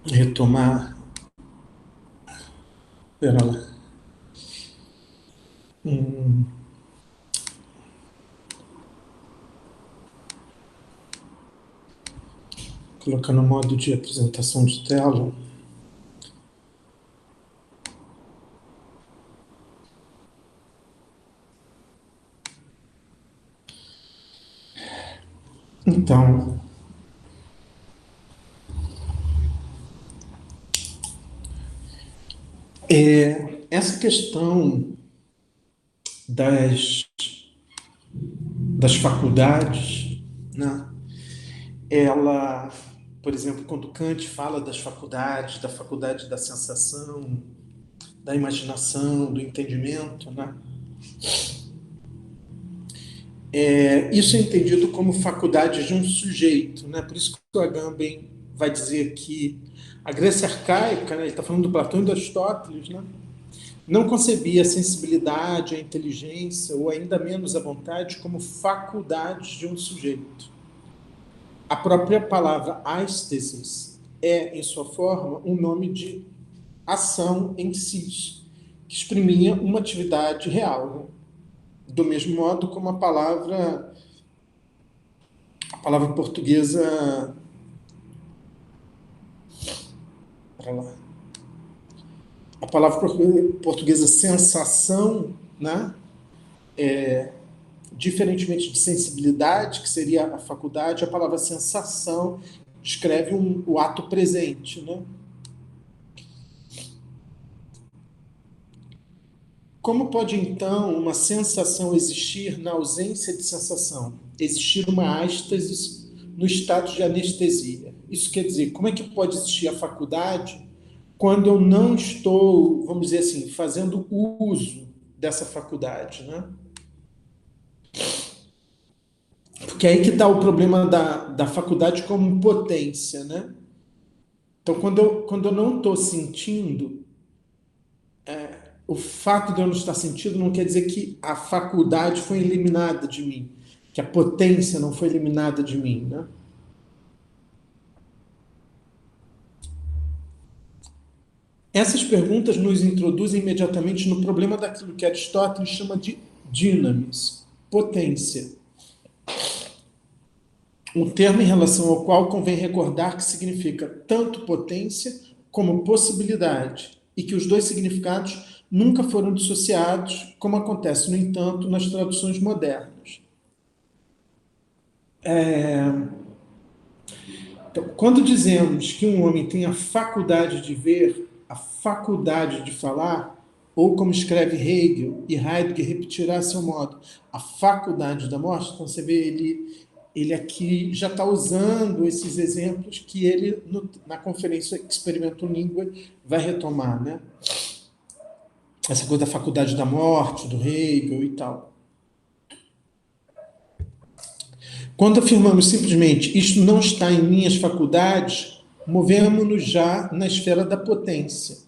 retomar. Pera lá. Hum, colocar no modo de apresentação de tela. Então, essa questão das faculdades, né? Ela, por exemplo, quando Kant fala das faculdades, da faculdade da sensação, da imaginação, do entendimento, né? Isso é entendido como faculdade de um sujeito, né? Por isso que o Agamben vai dizer que a Grécia arcaica, né? Ele está falando do Platão e do Aristóteles, né? Não concebia a sensibilidade, a inteligência, ou ainda menos a vontade, como faculdades de um sujeito. A própria palavra aistesis é, em sua forma, um nome de ação em si, que exprimia uma atividade real, né? Do mesmo modo como a palavra portuguesa, para lá, a palavra portuguesa sensação, né? Diferentemente de sensibilidade, que seria a faculdade, a palavra sensação descreve o ato presente, né? Como pode, então, uma sensação existir na ausência de sensação? Existir uma ástase no estado de anestesia. Isso quer dizer, como é que pode existir a faculdade quando eu não estou, vamos dizer assim, fazendo uso dessa faculdade, né? Porque é aí que está o problema da faculdade como potência, né? Então, quando eu não estou sentindo, o fato de eu não estar sentindo não quer dizer que a faculdade foi eliminada de mim, que a potência não foi eliminada de mim, né? Essas perguntas nos introduzem imediatamente no problema daquilo que Aristóteles chama de dynamis, potência. Um termo em relação ao qual convém recordar que significa tanto potência como possibilidade, e que os dois significados nunca foram dissociados, como acontece, no entanto, nas traduções modernas. Então, quando dizemos que um homem tem a faculdade de ver, a faculdade de falar, ou como escreve Hegel, e Heidegger repetirá a seu modo, a faculdade da morte, então você vê ele aqui já está usando esses exemplos que ele, na conferência Experimento Língua, vai retomar, né? Essa coisa da faculdade da morte, do Hegel e tal. Quando afirmamos simplesmente isto não está em minhas faculdades, movemos-nos já na esfera da potência.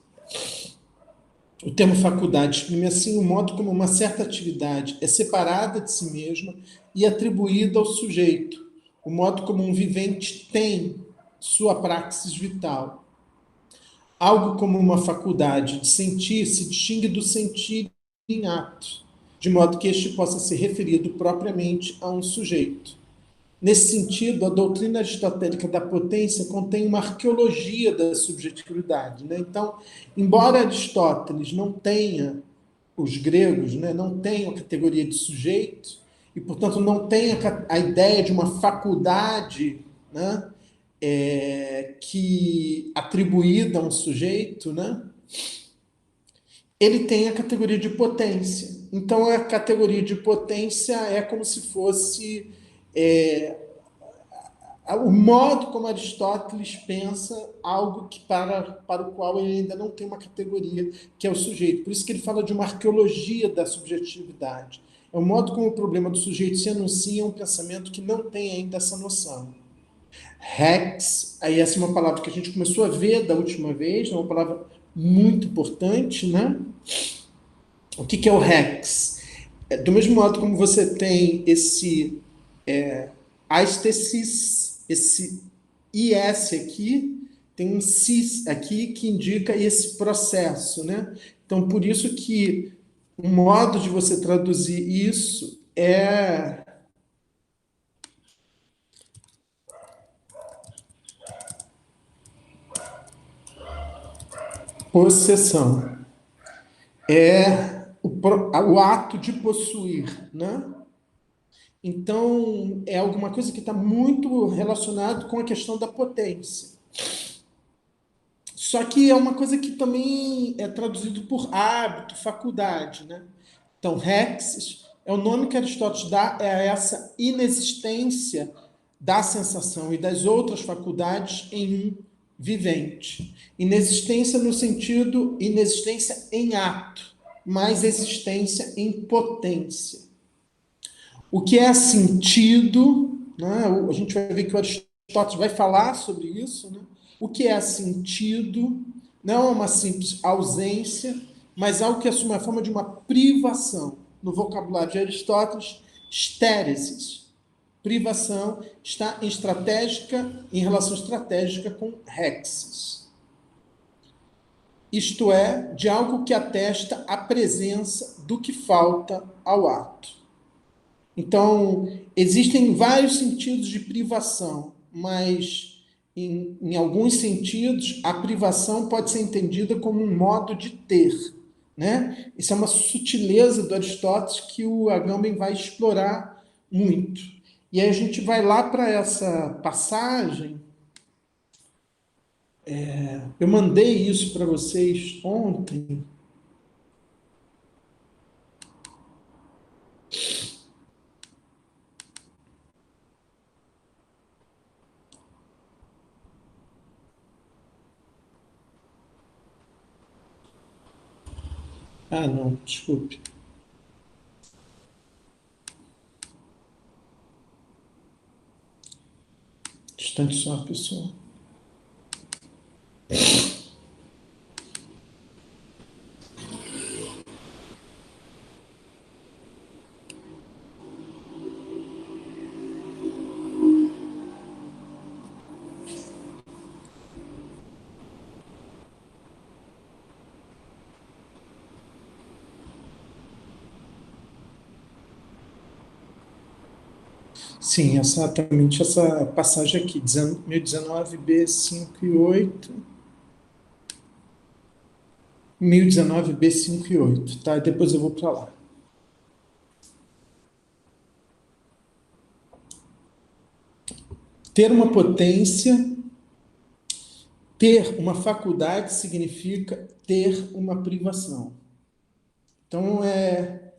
O termo faculdade exprime assim o modo como uma certa atividade é separada de si mesma e atribuída ao sujeito, o modo como um vivente tem sua praxis vital. Algo como uma faculdade de sentir se distingue do sentir em ato, de modo que este possa ser referido propriamente a um sujeito. Nesse sentido, a doutrina aristotélica da potência contém uma arqueologia da subjetividade, né? Então, embora Aristóteles não tenha, os gregos, né, não tenham a categoria de sujeito, e, portanto, não tenha a ideia de uma faculdade, né, que atribuída a um sujeito, né, ele tem a categoria de potência. Então, a categoria de potência é como se fosse o modo como Aristóteles pensa algo que para o qual ele ainda não tem uma categoria, que é o sujeito. Por isso que ele fala de uma arqueologia da subjetividade. É o modo como o problema do sujeito se anuncia um pensamento que não tem ainda essa noção. Rex, aí essa é uma palavra que a gente começou a ver da última vez, é uma palavra muito importante, né? O que é o Rex? Do mesmo modo como você tem esse aistesis, esse IS aqui, tem um cis aqui que indica esse processo, né? Então, por isso que um modo de você traduzir isso é possessão. É o ato de possuir, né? Então, é alguma coisa que está muito relacionado com a questão da potência. Só que é uma coisa que também é traduzido por hábito, faculdade, né? Então, rexis é o nome que Aristóteles dá a essa inexistência da sensação e das outras faculdades em um vivente. Inexistência no sentido inexistência em ato, mas existência em potência. O que é sentido, né? A gente vai ver que o Aristóteles vai falar sobre isso, né? O que é sentido não é uma simples ausência, mas algo que assume a forma de uma privação. No vocabulário de Aristóteles, estéresis. Privação está em relação estratégica com rexis. Isto é, de algo que atesta a presença do que falta ao ato. Então, existem vários sentidos de privação, mas em alguns sentidos, a privação pode ser entendida como um modo de ter. Né? Isso é uma sutileza do Aristóteles que o Agamben vai explorar muito. E aí a gente vai lá para essa passagem. Eu mandei isso para vocês ontem. Ah, não, desculpe. Distante só, pessoal. Sim, exatamente essa passagem aqui, 1019b 5 e 8. 1019b 5 e 8, tá? Depois eu vou para lá. Ter uma potência, ter uma faculdade significa ter uma privação. Então, é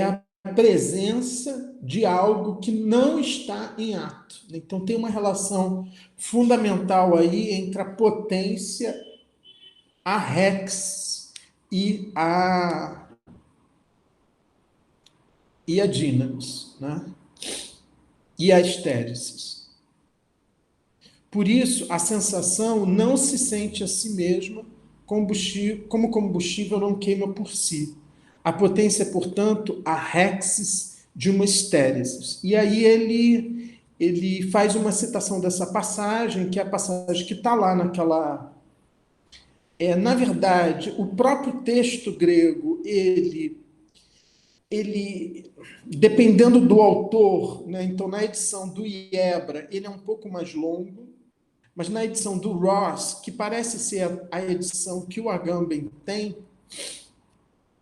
a presença de algo que não está em ato. Então, tem uma relação fundamental aí entre a potência, a rex e a dynamis, né? E a estéresis. Por isso, a sensação não se sente a si mesma, como combustível não queima por si. A potência é, portanto, a rexis de uma estéresis. E aí ele faz uma citação dessa passagem, que é a passagem que está lá naquela... na verdade, o próprio texto grego, dependendo do autor, né? Então, na edição do Iebra, ele é um pouco mais longo, mas na edição do Ross, que parece ser a edição que o Agamben tem,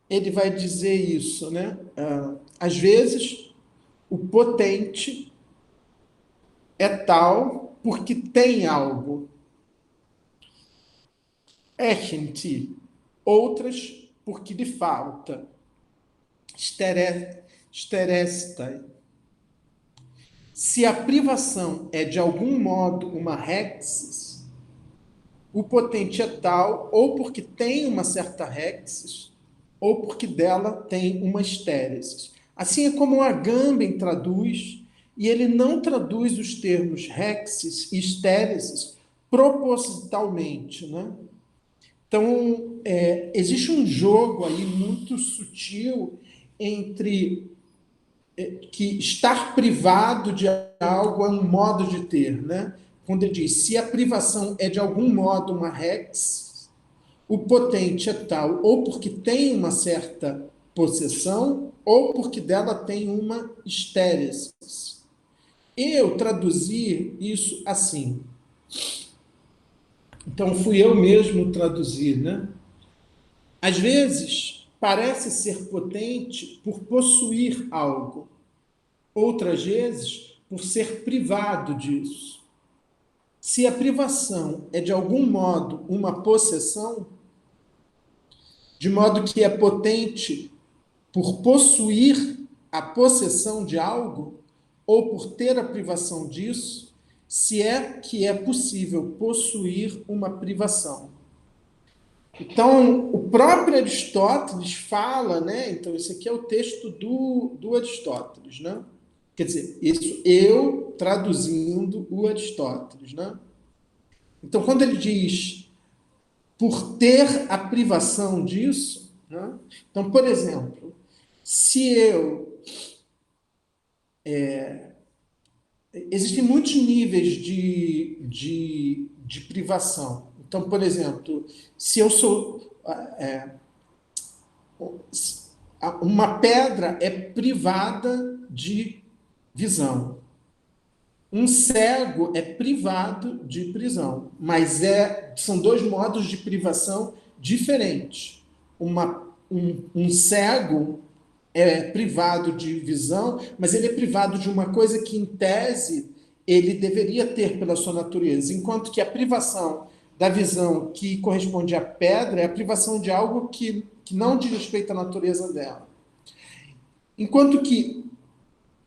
ele vai dizer isso, né? Às vezes, o potente é tal porque tem algo. Echenti. Outras porque lhe falta. Sterestai. Se a privação é de algum modo uma rexis, o potente é tal ou porque tem uma certa rexis, ou porque dela tem uma estéresis. Assim é como o Agamben traduz, e ele não traduz os termos rexis e estéresis propositalmente, né? Então, existe um jogo aí muito sutil entre que estar privado de algo é um modo de ter, né? quando ele diz, se a privação é de algum modo uma rex, o potente é tal, ou porque tem uma certa possessão, ou porque dela tem uma estéresis. Eu traduzi isso assim. Então, fui eu mesmo traduzir, né? Às vezes, parece ser potente por possuir algo. Outras vezes, por ser privado disso. Se a privação é de algum modo uma possessão, de modo que é potente por possuir a possessão de algo, ou por ter a privação disso, se é que é possível possuir uma privação. Então, o próprio Aristóteles fala, né? Então, esse aqui é o texto do Aristóteles, né? Quer dizer, isso eu traduzindo o Aristóteles, né? Então, quando ele diz por ter a privação disso, né? Então, por exemplo, se eu existem muitos níveis de privação. Então, por exemplo, se eu sou uma pedra é privada de visão. Um cego é privado de prisão, mas são dois modos de privação diferentes. Um cego é privado de visão, mas ele é privado de uma coisa que, em tese, ele deveria ter pela sua natureza, enquanto que a privação da visão que corresponde à pedra é a privação de algo que não diz respeito à natureza dela. Enquanto que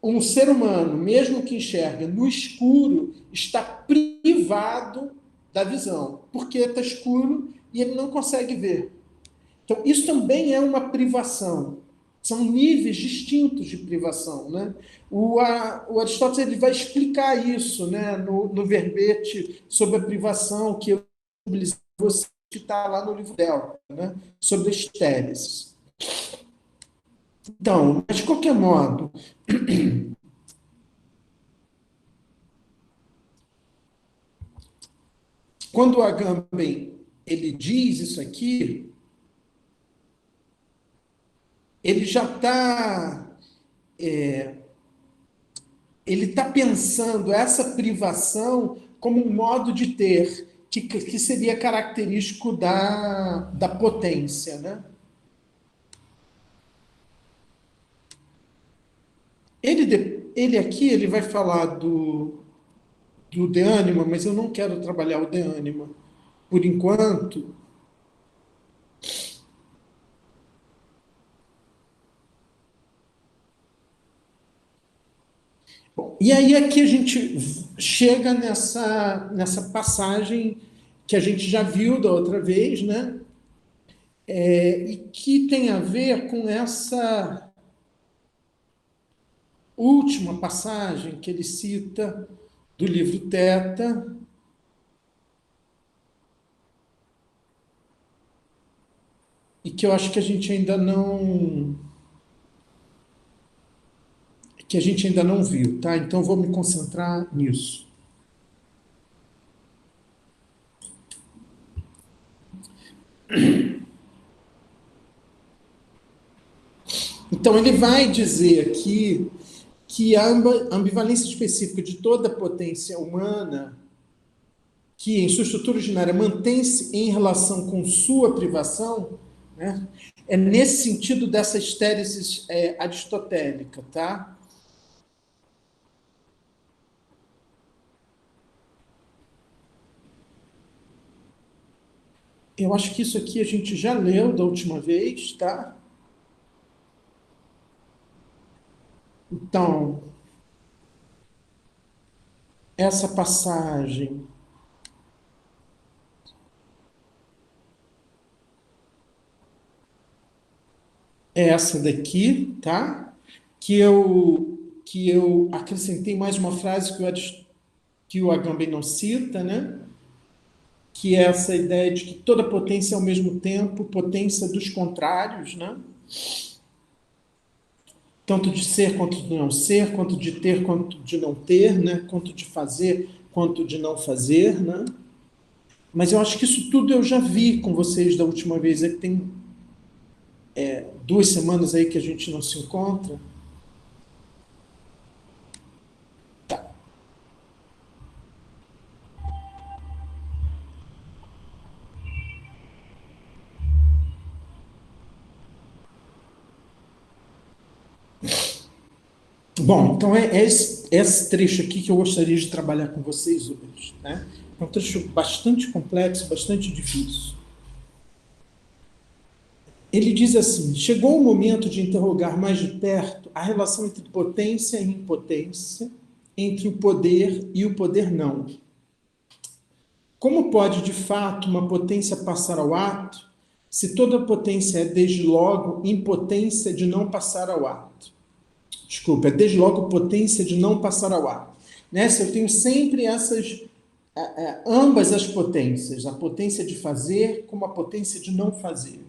um ser humano, mesmo que enxergue no escuro, está privado da visão, porque está escuro e ele não consegue ver. Então, isso também é uma privação. São níveis distintos de privação. Né? O Aristóteles ele vai explicar isso, né, no verbete sobre a privação que eu vou citar lá no livro dela, né, sobre as estéreses. Então, mas de qualquer modo, quando o Agamben ele diz isso aqui, ele já está ele está pensando essa privação como um modo de ter que seria característico da potência, né? Ele aqui ele vai falar do de ânima, mas eu não quero trabalhar o de ânima por enquanto. Bom, e aí aqui a gente chega nessa passagem que a gente já viu da outra vez, né? E que tem a ver com essa última passagem que ele cita do livro Teta, e que eu acho que a gente ainda não viu, tá? Então vou me concentrar nisso. Então ele vai dizer aqui que a ambivalência específica de toda a potência humana, que em sua estrutura originária mantém-se em relação com sua privação, né? É nesse sentido dessa estéresis aristotélica, tá? Eu acho que isso aqui a gente já leu da última vez, tá? Então, essa passagem é essa daqui, tá? Que eu acrescentei mais uma frase que o Agamben não cita, né? Que é essa ideia de que toda potência é ao mesmo tempo potência dos contrários, né? Tanto de ser quanto de não ser, quanto de ter quanto de não ter, né? Quanto de fazer quanto de não fazer, né? Mas eu acho que isso tudo eu já vi com vocês da última vez. É que tem 2 semanas aí que a gente não se encontra. Bom, então esse trecho aqui que eu gostaria de trabalhar com vocês hoje, né? É um trecho bastante complexo, bastante difícil. Ele diz assim: chegou o momento de interrogar mais de perto a relação entre potência e impotência, entre o poder e o poder não. Como pode, de fato, uma potência passar ao ato, se toda potência é, desde logo, impotência de não passar ao ato? Desculpa, é desde logo potência de não passar ao ato. Nessa, eu tenho sempre ambas as potências, a potência de fazer como a potência de não fazer.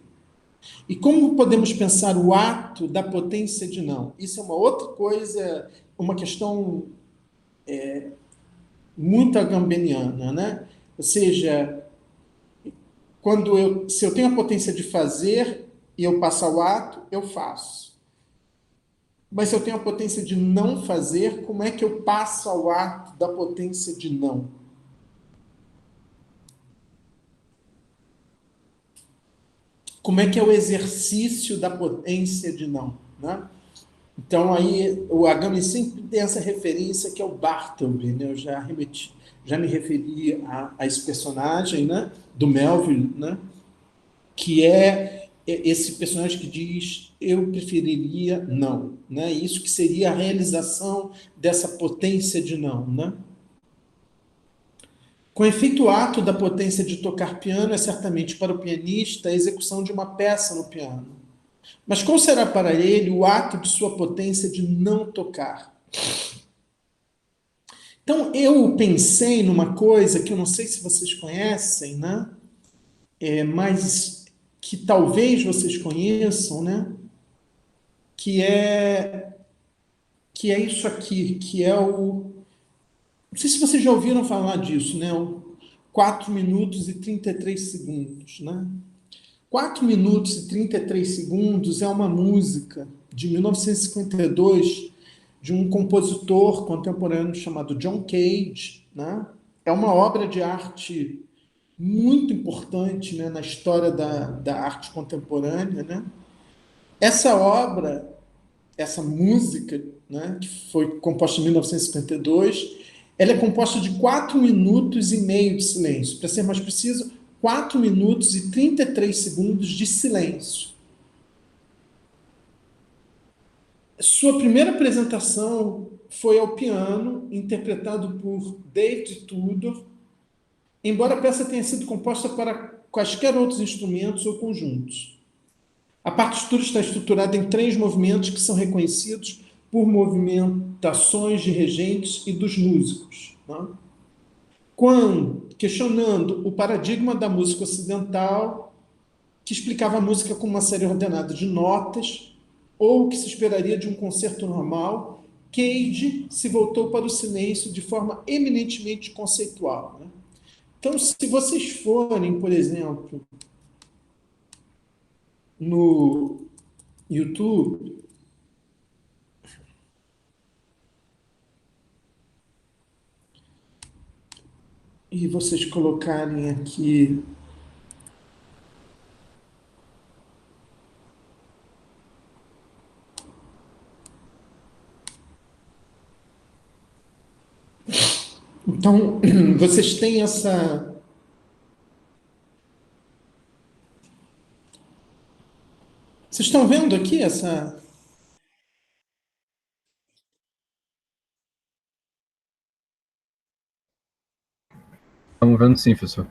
E como podemos pensar o ato da potência de não? Isso é uma outra coisa, uma questão muito agambeniana, né? Ou seja, se eu tenho a potência de fazer e eu passo ao ato, eu faço. Mas se eu tenho a potência de não fazer, como é que eu passo ao ato da potência de não? Como é que é o exercício da potência de não, né? Então, aí, o Agami sempre tem essa referência que é o Bartleby, né? Eu já me referi a esse personagem, né? Do Melville, né? Que é esse personagem que diz eu preferiria não, né? Isso que seria a realização dessa potência de não, né? Com efeito, o ato da potência de tocar piano é certamente para o pianista a execução de uma peça no piano. Mas qual será para ele o ato de sua potência de não tocar? Então, eu pensei numa coisa que eu não sei se vocês conhecem, né? Mas que talvez vocês conheçam, né? Que é, que é isso aqui, que é o. Não sei se vocês já ouviram falar disso, né? O 4 minutos e 33 segundos, né? 4 minutos e 33 segundos é uma música de 1952 de um compositor contemporâneo chamado John Cage, né? É uma obra de arte muito importante, né, na história da arte contemporânea, né? Essa obra, essa música, né, que foi composta em 1952, ela é composta de 4 minutos e meio de silêncio. Para ser mais preciso, 4 minutos e 33 segundos de silêncio. Sua primeira apresentação foi ao piano, interpretado por David Tudor, embora a peça tenha sido composta para quaisquer outros instrumentos ou conjuntos. A partitura está estruturada em 3 movimentos que são reconhecidos por movimentações de regentes e dos músicos. Né? Quando, questionando o paradigma da música ocidental, que explicava a música como uma série ordenada de notas, ou o que se esperaria de um concerto normal, Cage se voltou para o silêncio de forma eminentemente conceitual. Né? Então, se vocês forem, por exemplo, no YouTube, e vocês colocarem aqui. Então, vocês têm essa. Vocês estão vendo aqui essa. Estamos vendo sim, professor.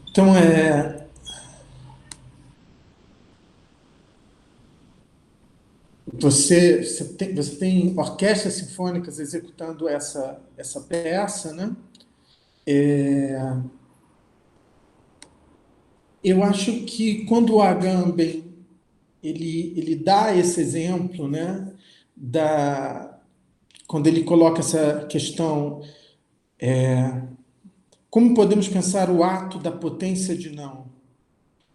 Então, você tem orquestras sinfônicas executando essa peça, né? Eu acho que quando o Agamben ele dá esse exemplo, né, quando ele coloca essa questão, como podemos pensar o ato da potência de não?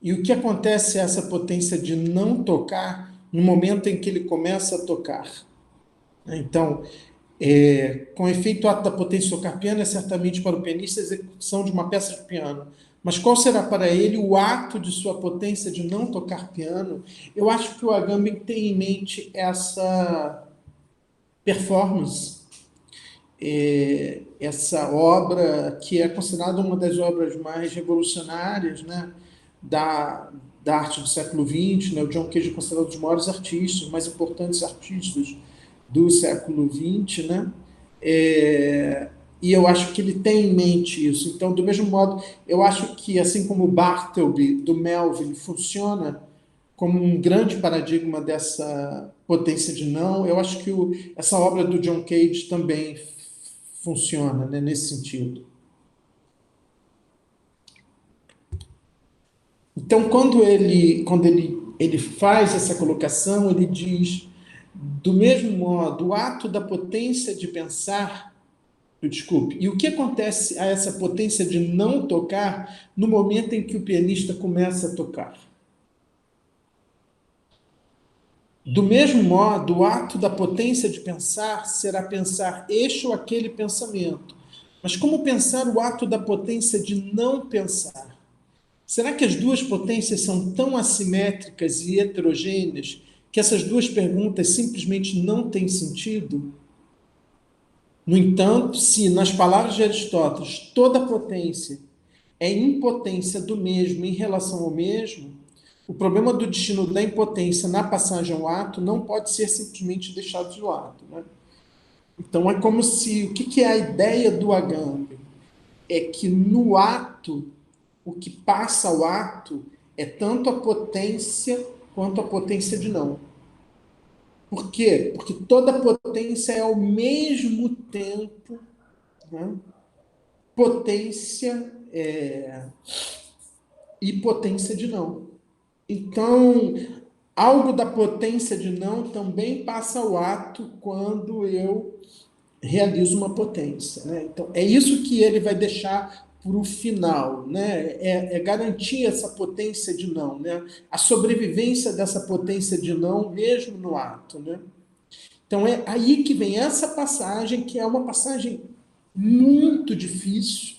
E o que acontece a essa potência de não tocar no momento em que ele começa a tocar? Então, com efeito, o ato da potência de tocar piano é certamente para o pianista a execução de uma peça de piano. Mas qual será para ele o ato de sua potência de não tocar piano? Eu acho que o Agamben tem em mente essa performance, essa obra que é considerada uma das obras mais revolucionárias, né, da arte do século XX. Né? O John Cage é considerado um dos maiores artistas, mais importantes artistas do século XX, né? E eu acho que ele tem em mente isso. Então, do mesmo modo, eu acho que, assim como o Bartleby, do Melville, funciona como um grande paradigma dessa potência de não, eu acho que essa obra do John Cage também funciona, né, nesse sentido. Então, quando ele faz essa colocação, ele diz, do mesmo modo, o ato da potência de pensar, desculpe, e o que acontece a essa potência de não tocar no momento em que o pianista começa a tocar? Do mesmo modo, o ato da potência de pensar será pensar este ou aquele pensamento. Mas como pensar o ato da potência de não pensar? Será que as duas potências são tão assimétricas e heterogêneas que essas duas perguntas simplesmente não têm sentido? No entanto, se, nas palavras de Aristóteles, toda potência é impotência do mesmo em relação ao mesmo, o problema do destino da impotência na passagem ao ato não pode ser simplesmente deixado de lado, né? Então é como se, o que é a ideia do Agamben? É que no ato, o que passa ao ato é tanto a potência quanto a potência de não. Por quê? Porque toda potência é ao mesmo tempo, né, potência e potência de não. Então, algo da potência de não também passa ao ato quando eu realizo uma potência, né? Então, é isso que ele vai deixar para o final, né? É garantir essa potência de não, né? A sobrevivência dessa potência de não, mesmo no ato, né? Então, é aí que vem essa passagem, que é uma passagem muito difícil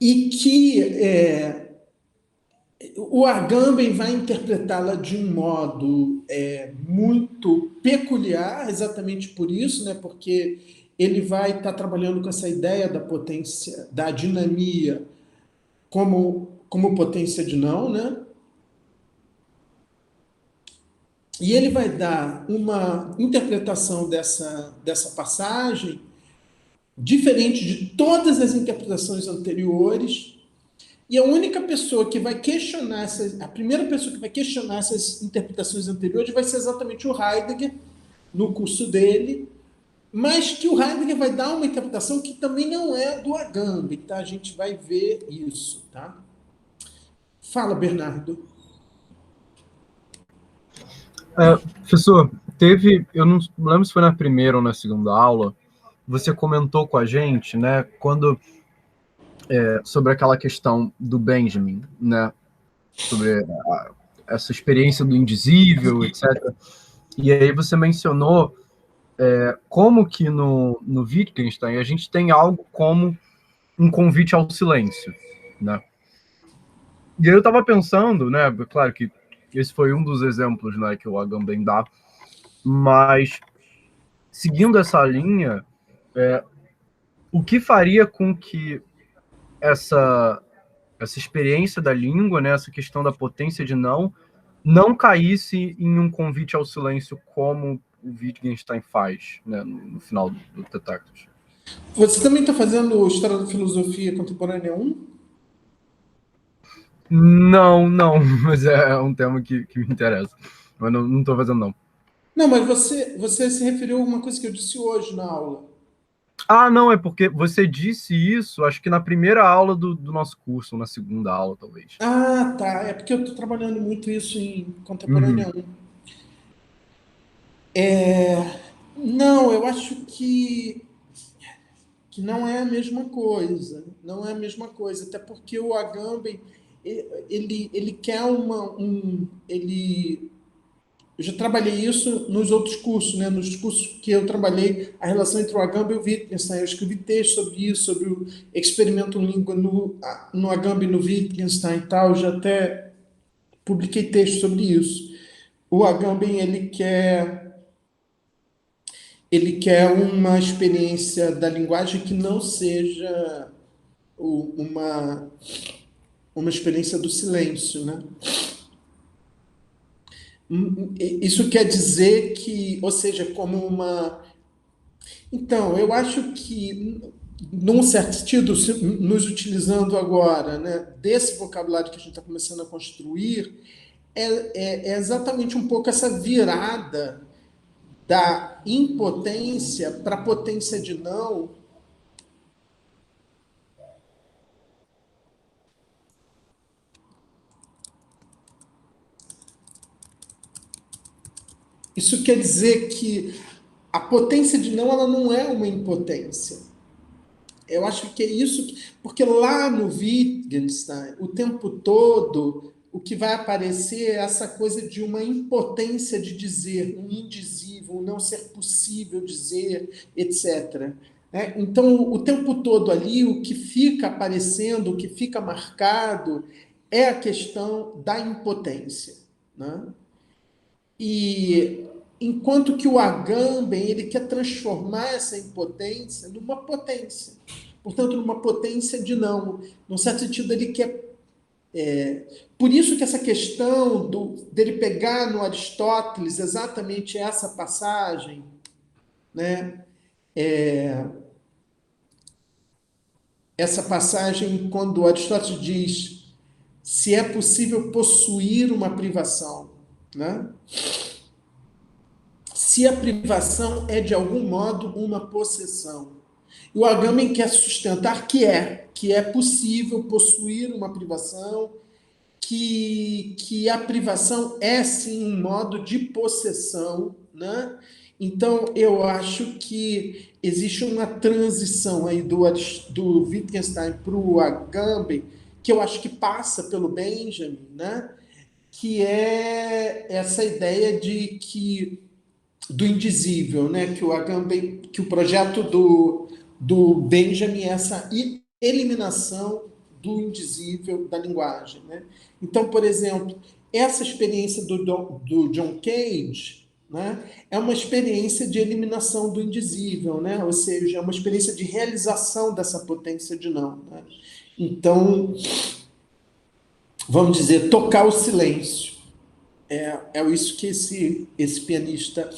e que o Agamben vai interpretá-la de um modo muito peculiar, exatamente por isso, né? Porque ele vai estar trabalhando com essa ideia da potência, da dinamia como potência de não, né? E ele vai dar uma interpretação dessa passagem diferente de todas as interpretações anteriores. E a única pessoa que vai questionar a primeira pessoa que vai questionar essas interpretações anteriores vai ser exatamente o Heidegger, no curso dele, mas que o Heidegger vai dar uma interpretação que também não é do Agamben, tá? A gente vai ver isso, tá? Fala, Bernardo. Professor, eu não lembro se foi na primeira ou na segunda aula, você comentou com a gente, né, sobre aquela questão do Benjamin, né, sobre essa experiência do indizível, etc. E aí você mencionou como que no Wittgenstein a gente tem algo como um convite ao silêncio, né? E aí eu estava pensando, né, claro que esse foi um dos exemplos, né, que o Agamben dá, mas seguindo essa linha, o que faria com que essa experiência da língua, né, essa questão da potência de não caísse em um convite ao silêncio como o Wittgenstein faz, né, no final do Tetractus? Você também está fazendo História da Filosofia Contemporânea 1? Não, não, mas é um tema que me interessa. Mas não estou fazendo, não. Não, mas você se referiu a uma coisa que eu disse hoje na aula. Ah, não, é porque você disse isso, acho que na primeira aula do nosso curso, ou na segunda aula, talvez. Ah, tá. É porque eu estou trabalhando muito isso em Contemporânea Uhum. 1. Não, eu acho que não é a mesma coisa. Não é a mesma coisa. Até porque o Agamben, ele quer eu já trabalhei isso nos outros cursos, né? Nos cursos que eu trabalhei, a relação entre o Agamben e o Wittgenstein. Eu escrevi texto sobre isso, sobre o experimento língua no Agamben e no Wittgenstein e tal. Eu já até publiquei texto sobre isso. O Agamben, ele quer uma experiência da linguagem que não seja uma experiência do silêncio, né? Isso quer dizer que, ou seja, como uma. Então, eu acho que, num certo sentido, nos utilizando agora, né, desse vocabulário que a gente está começando a construir, é exatamente um pouco essa virada da impotência para a potência de não. Isso quer dizer que a potência de não, ela não é uma impotência. Eu acho que é isso, porque lá no Wittgenstein, o tempo todo, o que vai aparecer é essa coisa de uma impotência de dizer, um indizível, um não ser possível dizer, etc. né? Então, o tempo todo ali, o que fica aparecendo, o que fica marcado é a questão da impotência, né? E enquanto que o Agamben ele quer transformar essa impotência numa potência, portanto, numa potência de não. Num certo sentido, ele quer. Por isso que essa questão dele pegar no Aristóteles exatamente essa passagem, né? Essa passagem, quando Aristóteles diz se é possível possuir uma privação, né? Se a privação é de algum modo uma possessão. E o Agamben quer sustentar que é possível possuir uma privação, que a privação é sim um modo de possessão, né? Então eu acho que existe uma transição aí do Wittgenstein para o Agamben, que eu acho que passa pelo Benjamin, né? Que é essa ideia de que do indizível, né? Que o Agamben, que o projeto do Benjamin é essa eliminação do indizível da linguagem, né? Então, por exemplo, essa experiência do John Cage, né, é uma experiência de eliminação do indizível, né? Ou seja, é uma experiência de realização dessa potência de não, né? Então, vamos dizer, tocar o silêncio. É isso que esse pianista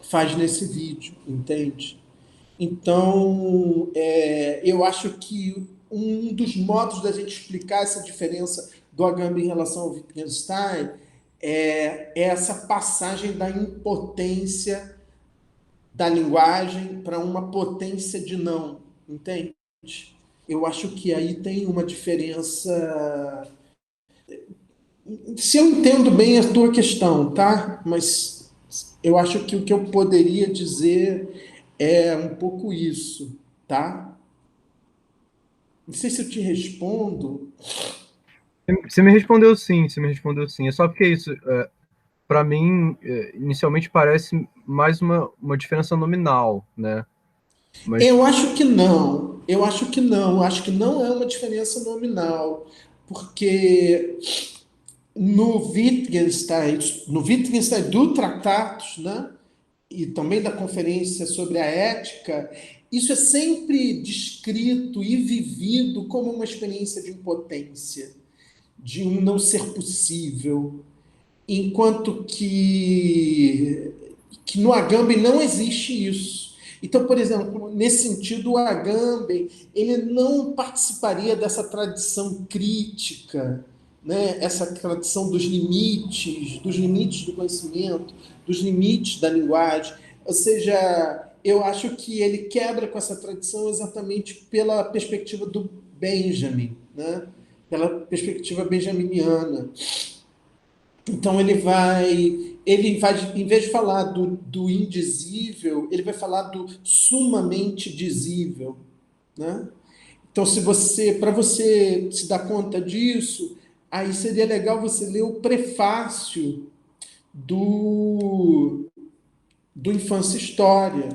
faz nesse vídeo, entende? Então, eu acho que um dos modos da gente explicar essa diferença do Agamben em relação ao Wittgenstein é essa passagem da impotência da linguagem para uma potência de não, entende? Eu acho que aí tem uma diferença. Se eu entendo bem a tua questão, tá? Mas eu acho que o que eu poderia dizer é um pouco isso, tá? Não sei se eu te respondo. Você me respondeu sim, você me respondeu sim. É só porque isso, para mim, inicialmente parece mais uma diferença nominal, né? Mas Eu acho que não. Eu acho que não. Eu acho que não é uma diferença nominal, porque no Wittgenstein do Tratatus, né? E também da Conferência sobre a Ética, isso é sempre descrito e vivido como uma experiência de impotência, de um não ser possível, enquanto que no Agamben não existe isso. Então, por exemplo, nesse sentido, o Agamben ele não participaria dessa tradição crítica, né? Essa tradição dos limites do conhecimento, dos limites da linguagem. Ou seja, eu acho que ele quebra com essa tradição exatamente pela perspectiva do Benjamin, né? Pela perspectiva benjaminiana. Então em vez de falar do indizível, ele vai falar do sumamente dizível, né? Então, para você se dar conta disso, aí seria legal você ler o prefácio do, do Infância e História,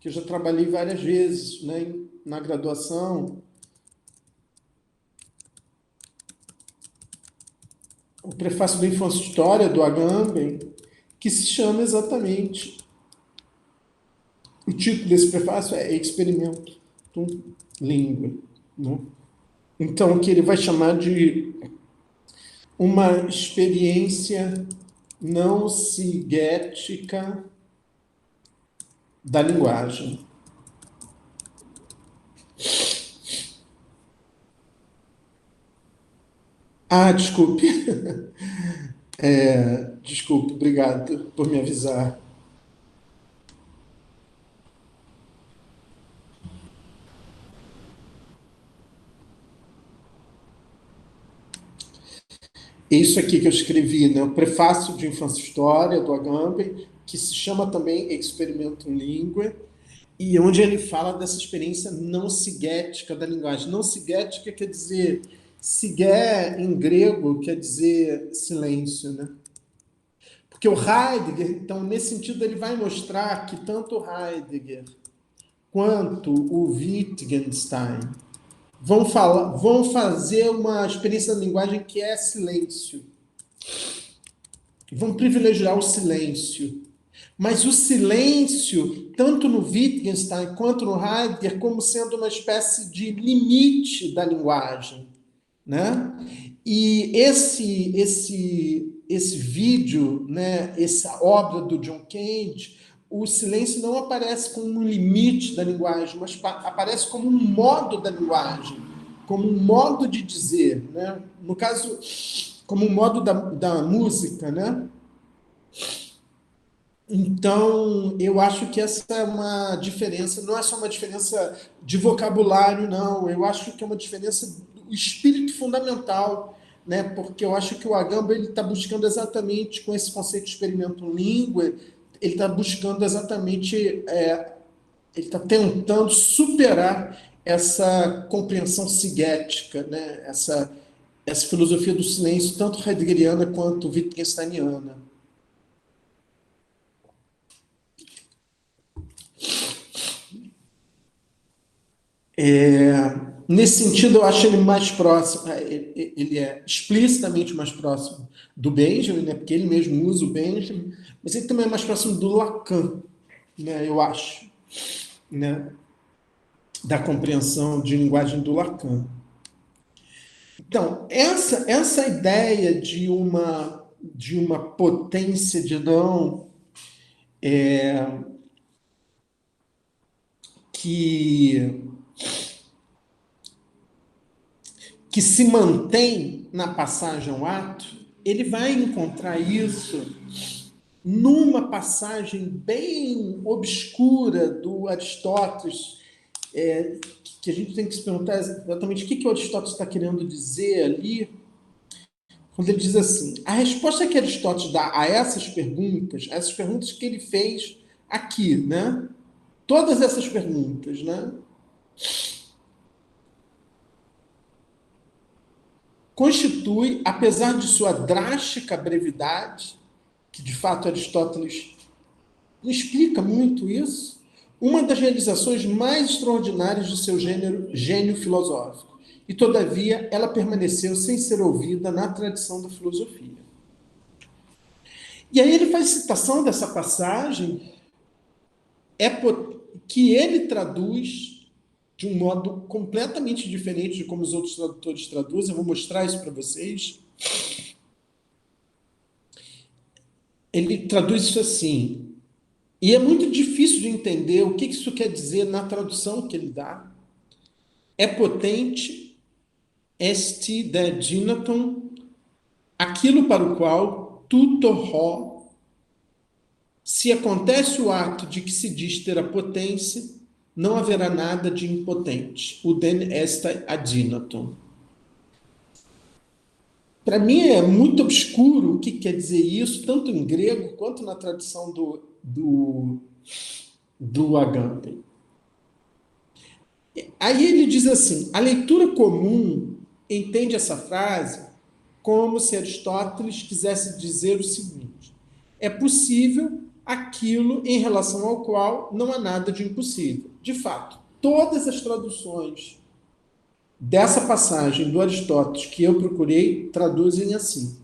que eu já trabalhei várias vezes, né, na graduação. O prefácio do Infância e História, do Agamben, que se chama exatamente. O título desse prefácio é Experimento Língua, né? Então, o que ele vai chamar de uma experiência não sigética da linguagem. Ah, desculpe. Desculpe, obrigado por me avisar. Isso aqui que eu escrevi, né? O prefácio de Infância e História, do Agamben, que se chama também Experimento em Língua, e onde ele fala dessa experiência não sigética da linguagem. Não sigética quer dizer, sigé em grego quer dizer silêncio, né? Porque o Heidegger, então, nesse sentido, ele vai mostrar que tanto Heidegger quanto o Wittgenstein vão fazer uma experiência da linguagem que é silêncio. Vão privilegiar o silêncio. Mas o silêncio, tanto no Wittgenstein quanto no Heidegger, como sendo uma espécie de limite da linguagem, né? E esse vídeo, né, essa obra do John Cage, o silêncio não aparece como um limite da linguagem, mas aparece como um modo da linguagem, como um modo de dizer, né? No caso, como um modo da música, né? Então, eu acho que essa é uma diferença, não é só uma diferença de vocabulário, não. Eu acho que é uma diferença do espírito fundamental, né? Porque eu acho que o Agamben ele está buscando exatamente com esse conceito de experimento língua, ele está buscando exatamente, ele está tentando superar essa compreensão sigética, né? Essa filosofia do silêncio, tanto heideggeriana quanto wittgensteiniana. Nesse sentido, eu acho ele mais próximo, ele é explicitamente mais próximo do Benjamin, né, porque ele mesmo usa o Benjamin, mas ele também é mais próximo do Lacan, né, eu acho, né, da compreensão de linguagem do Lacan. Então, essa ideia de uma potência de não que que se mantém na passagem ao ato, ele vai encontrar isso numa passagem bem obscura do Aristóteles, que a gente tem que se perguntar exatamente o que o Aristóteles está querendo dizer ali, quando ele diz assim, a resposta que Aristóteles dá a essas perguntas que ele fez aqui, né? Todas essas perguntas, né? Constitui, apesar de sua drástica brevidade, que de fato Aristóteles não explica muito isso, uma das realizações mais extraordinárias de seu gênio filosófico. E, todavia, ela permaneceu sem ser ouvida na tradição da filosofia. E aí ele faz citação dessa passagem que ele traduz de um modo completamente diferente de como os outros tradutores traduzem. Eu vou mostrar isso para vocês. Ele traduz isso assim, e é muito difícil de entender o que isso quer dizer na tradução que ele dá. É potente, est de ginaton, aquilo para o qual tuto ho, se acontece o ato de que se diz ter a potência, não haverá nada de impotente. Uden est adinaton. Para mim é muito obscuro o que quer dizer isso, tanto em grego quanto na tradução do Agamben. Aí ele diz assim, a leitura comum entende essa frase como se Aristóteles quisesse dizer o seguinte, é possível aquilo em relação ao qual não há nada de impossível. De fato, todas as traduções dessa passagem do Aristóteles que eu procurei traduzem assim.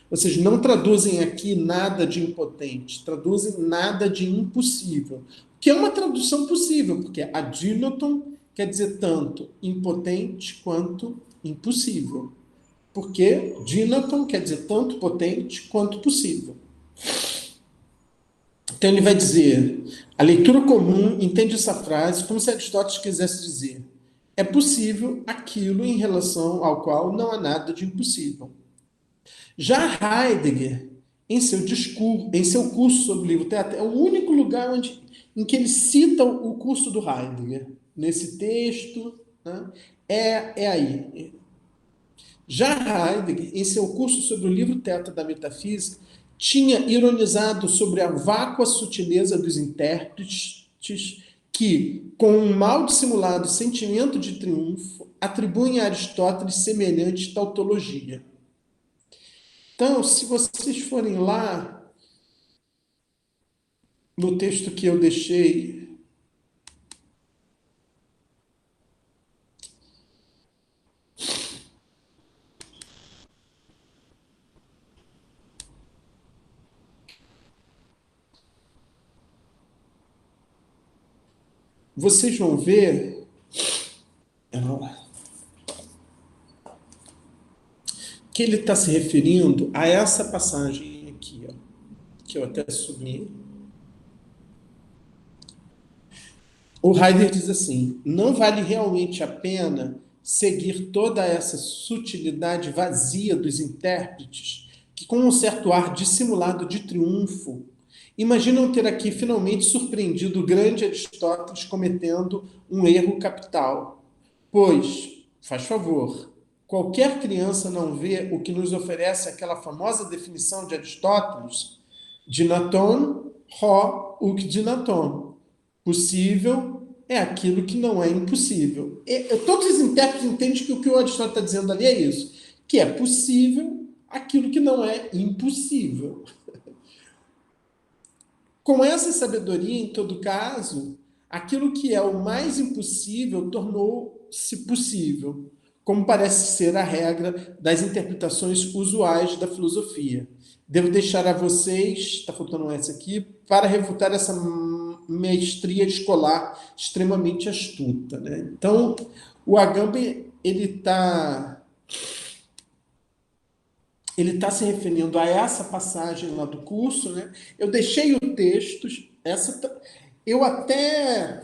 Vocês não traduzem aqui nada de impotente, traduzem nada de impossível, que é uma tradução possível, porque adinoton quer dizer tanto impotente quanto impossível. Porque dinaton quer dizer tanto potente quanto possível. Então ele vai dizer, a leitura comum entende essa frase como se Aristóteles quisesse dizer, é possível aquilo em relação ao qual não há nada de impossível. Já Heidegger, em seu curso sobre o livro teatro, é o único lugar em que ele cita o curso do Heidegger. Nesse texto, né? É aí. Já Heidegger, em seu curso sobre o livro teatro da metafísica, tinha ironizado sobre a vácua sutileza dos intérpretes que, com um mal dissimulado sentimento de triunfo, atribuem a Aristóteles semelhante tautologia. Então, se vocês forem lá no texto que eu deixei vocês vão ver que ele está se referindo a essa passagem aqui, ó, que eu até subi. O Heidegger diz assim: não vale realmente a pena seguir toda essa sutilidade vazia dos intérpretes que, com um certo ar dissimulado de triunfo, imaginam ter aqui finalmente surpreendido o grande Aristóteles cometendo um erro capital. Pois, faz favor, qualquer criança não vê o que nos oferece aquela famosa definição de Aristóteles, dinaton, ho, uk dinaton. Possível é aquilo que não é impossível. Todos os intérpretes entendem que o que o Aristóteles está dizendo ali é isso, que é possível aquilo que não é impossível. Com essa sabedoria, em todo caso, aquilo que é o mais impossível tornou-se possível, como parece ser a regra das interpretações usuais da filosofia. Devo deixar a vocês, está faltando essa aqui, para refutar essa mestria escolar extremamente astuta, né? Então, o Agamben, ele está se referindo a essa passagem lá do curso, né? Eu deixei o texto, eu até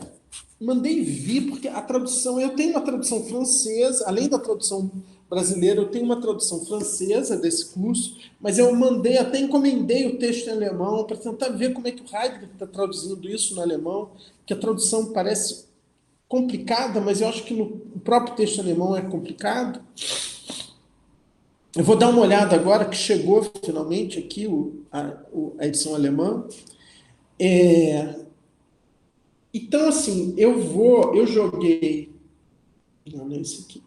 mandei vir, porque a tradução, eu tenho uma tradução francesa, além da tradução brasileira, eu tenho uma tradução francesa desse curso, mas eu mandei, até encomendei o texto em alemão para tentar ver como é que o Heidegger está traduzindo isso no alemão, que a tradução parece complicada, mas eu acho que no próprio texto alemão é complicado. Eu vou dar uma olhada agora que chegou finalmente aqui a edição alemã. Então, assim, eu joguei. Não é esse aqui.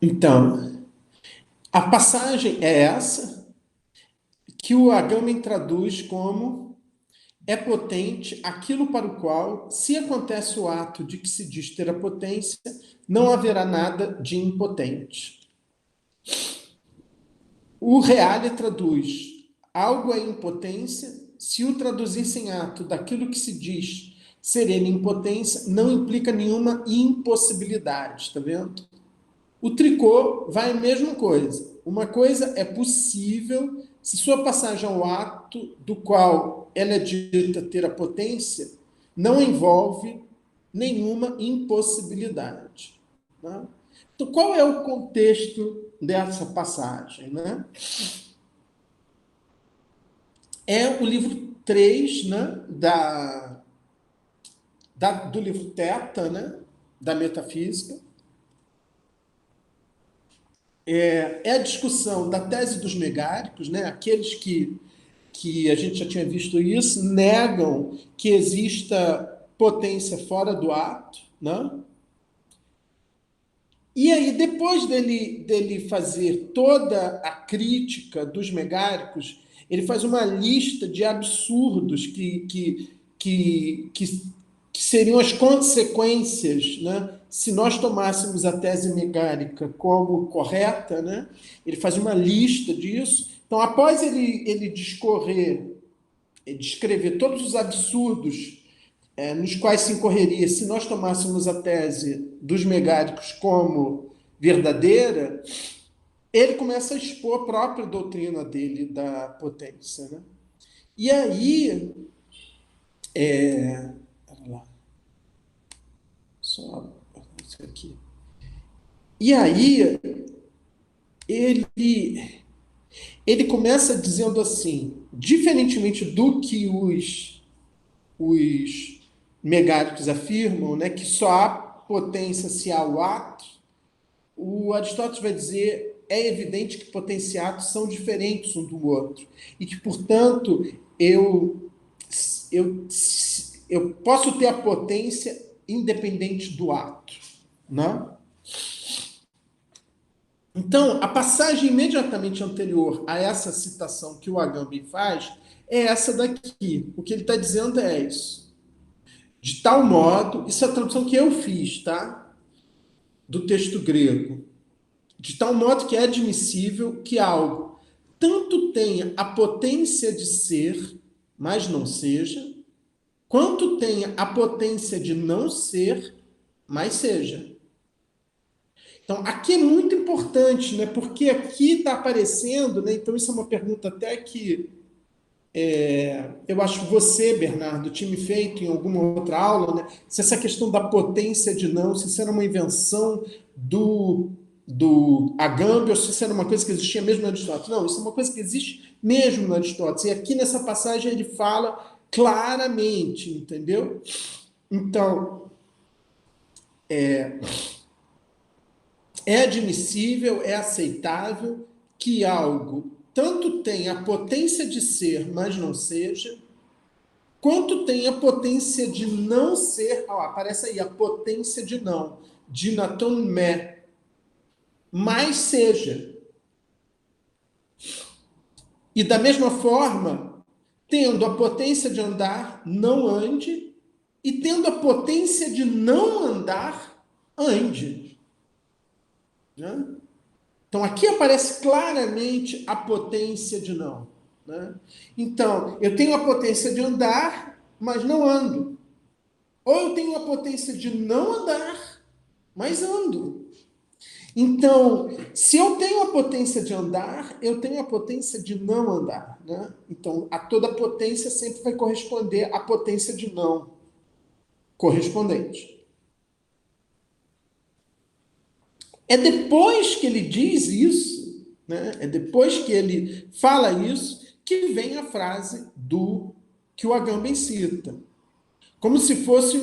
Então, a passagem é essa, que o Agamben traduz como: é potente aquilo para o qual, se acontece o ato de que se diz ter a potência, não haverá nada de impotente. O Reale traduz: algo é impotência, se o traduzisse em ato daquilo que se diz serena impotência, não implica nenhuma impossibilidade, tá vendo? O Tricô vai a mesma coisa. Uma coisa é possível se sua passagem ao ato do qual ela é dita ter a potência não envolve nenhuma impossibilidade. Né? Então, qual é o contexto dessa passagem? Né? É o livro 3, né, do livro Teta, né, da metafísica. É a discussão da tese dos megáricos, né, aqueles que a gente já tinha visto isso, negam que exista potência fora do ato, né? E aí, depois dele fazer toda a crítica dos megáricos, ele faz uma lista de absurdos que seriam as consequências, né? Se nós tomássemos a tese megárica como correta, né? Ele faz uma lista disso. Então, após ele descrever todos os absurdos nos quais se incorreria se nós tomássemos a tese dos megáricos como verdadeira, ele começa a expor a própria doutrina dele da potência. Né? E aí, lá, só isso aqui. E aí, ele começa dizendo assim, diferentemente do que os megáricos afirmam, né, que só há potência se há o ato, o Aristóteles vai dizer: é evidente que potenciatos são diferentes um do outro e que, portanto, eu posso ter a potência independente do ato, né? Então, a passagem imediatamente anterior a essa citação que o Agamben faz é essa daqui. O que ele está dizendo é isso. De tal modo, isso é a tradução que eu fiz, tá? Do texto grego. De tal modo que é admissível que algo tanto tenha a potência de ser, mas não seja, quanto tenha a potência de não ser, mas seja. Então, aqui é muito importante, né? Porque aqui está aparecendo, né? Então, isso é uma pergunta até que eu acho que você, Bernardo, tinha me feito em alguma outra aula, né? Se essa questão da potência de não, se isso era uma invenção do Agamben, ou se isso era uma coisa que existia mesmo no Aristóteles. Não, isso é uma coisa que existe mesmo no Aristóteles. E aqui nessa passagem ele fala claramente, entendeu? Então, é admissível, é aceitável que algo tanto tenha a potência de ser, mas não seja, quanto tem a potência de não ser, aparece aí, a potência de não, dinaton me, mas seja. E da mesma forma, tendo a potência de andar, não ande, e tendo a potência de não andar, ande. Né? Então aqui aparece claramente a potência de não. Né? Então, eu tenho a potência de andar, mas não ando. Ou eu tenho a potência de não andar, mas ando. Então, se eu tenho a potência de andar, eu tenho a potência de não andar. Né? Então, a toda potência sempre vai corresponder à potência de não correspondente. É depois que ele diz isso, né? É depois que ele fala isso, que vem a frase do que o Agamben cita. Como se fosse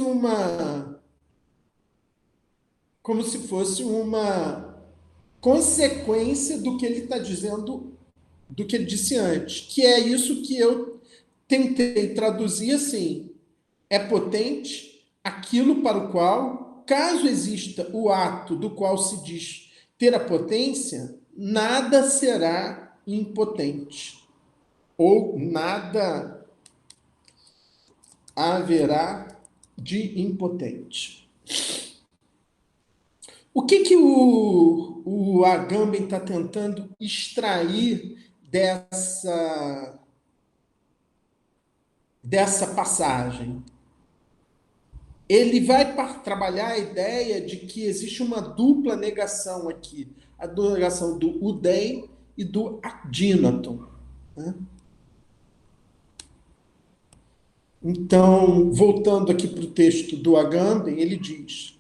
uma consequência do que ele está dizendo, do que ele disse antes, que é isso que eu tentei traduzir assim: é potente aquilo para o qual, caso exista o ato do qual se diz ter a potência, nada será impotente, ou nada haverá de impotente. O que o Agamben está tentando extrair dessa passagem? Ele vai trabalhar a ideia de que existe uma dupla negação aqui, a negação do udem e do adinaton. Né? Então, voltando aqui para o texto do Agamben, ele diz: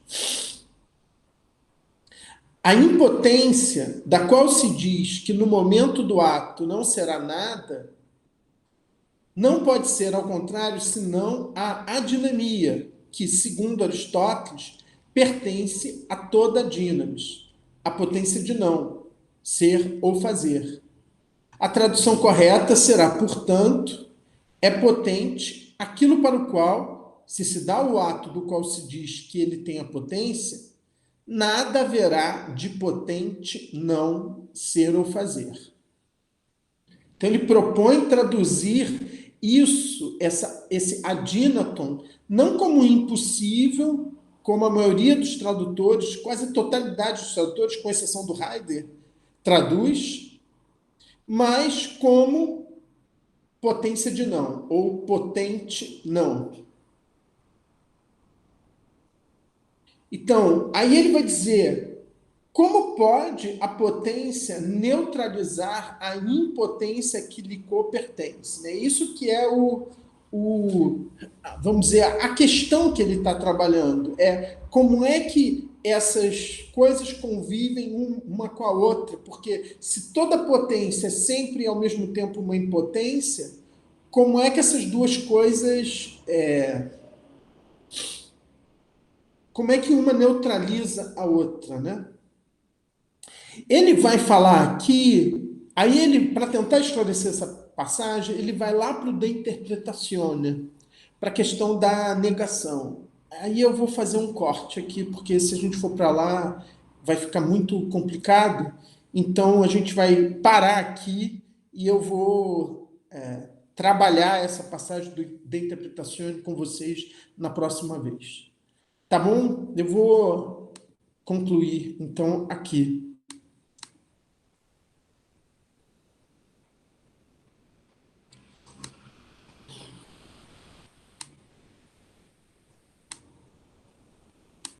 a impotência, da qual se diz que no momento do ato não será nada, não pode ser, ao contrário, senão a adinamia, que, segundo Aristóteles, pertence a toda a dinamis, a potência de não, ser ou fazer. A tradução correta será, portanto, é potente aquilo para o qual, se dá o ato do qual se diz que ele tem a potência, nada haverá de potente não ser ou fazer. Então ele propõe traduzir esse adinaton, não como impossível, como a maioria dos tradutores, quase a totalidade dos tradutores, com exceção do Heidegger, traduz, mas como potência de não, ou potente não. Então, aí ele vai dizer: como pode a potência neutralizar a impotência que lhe co-pertence? É isso que é vamos dizer, a questão que ele está trabalhando. É como é que essas coisas convivem uma com a outra, porque se toda potência é sempre ao mesmo tempo uma impotência, como é que essas duas coisas... como é que uma neutraliza a outra, né? Ele vai falar aqui, aí ele, para tentar esclarecer essa passagem, ele vai lá para o de interpretazione, para a questão da negação. Aí eu vou fazer um corte aqui, porque se a gente for para lá, vai ficar muito complicado. Então a gente vai parar aqui e eu vou trabalhar essa passagem da interpretação com vocês na próxima vez. Tá bom? Eu vou concluir, então, aqui.